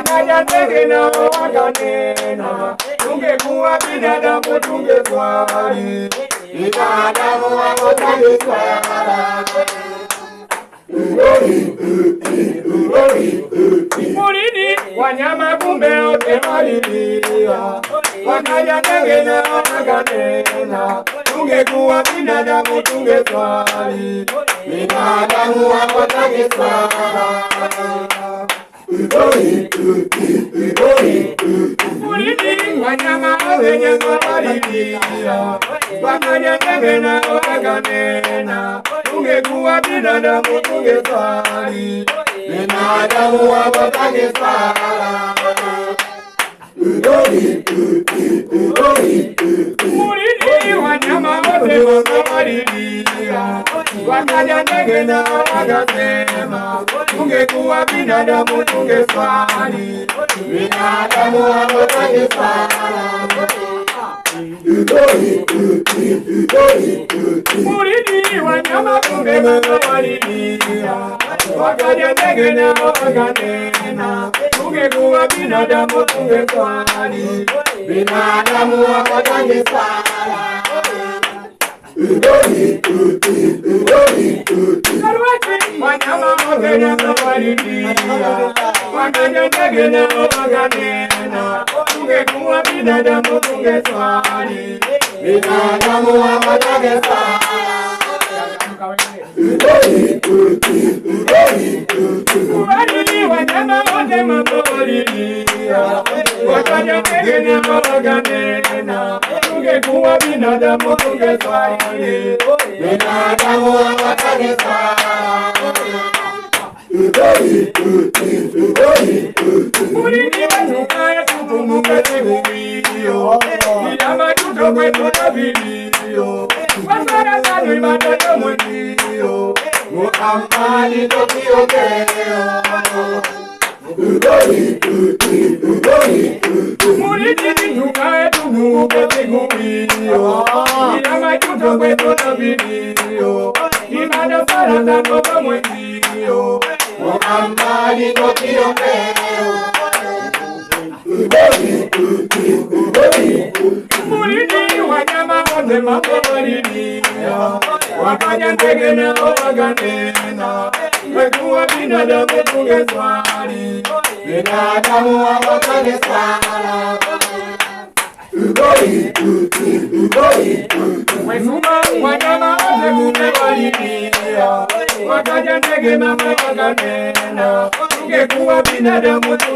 wakaja ndege na wakanena, tungekuwa binadamu tungeswali, binadamu hawataki swala. Porini wanyama kumbe wote walilia, wakaja ndege na wakanena, tungekuwa binadamu tungeswali, binadamu hawataki swala. Porini wanyama wenye walilia, wakaja ndege na wakanena, tungekuwa binadamu tungeswali, binadamu hawataki swala. Porini wanyama wote walilia, wakaja ndege na wakasema, tungekuwa binadamu tungeswali, binadamu hawataki swala. Porini wanyama kumbe walilia, wakaja ndege na wakanena, tungekuwa binadamu tungeswali, binadamu hawataki swala. Wanyama wote walilia, wakaja ndege na wakanena, tungekuwa binadamu tungeswali, binadamu hawataki swala. Porini wanyama wote walilia, wakaja ndege na wakanena, tungekuwa binadamu tungeswali, binadamu hawataki swala. Porini wanyama tukumukatiguio, ilama tutoke tutabilio, wasaratani matoto mwenzio, Muhammadi tokiokeo. Porini tukae tukumukatiguio, ilama tutoke tutabilio, imana saratani matoto mwenzio, Muhammadi tokiokeo. Porini wanyama wote walilia, wakaja ndege na wakanena, tungekuwa binadamu tungeswali, binadamu hawataki swala. Wanyama wote walilia, wakaja ndege na wakanena, tungekuwa binadamu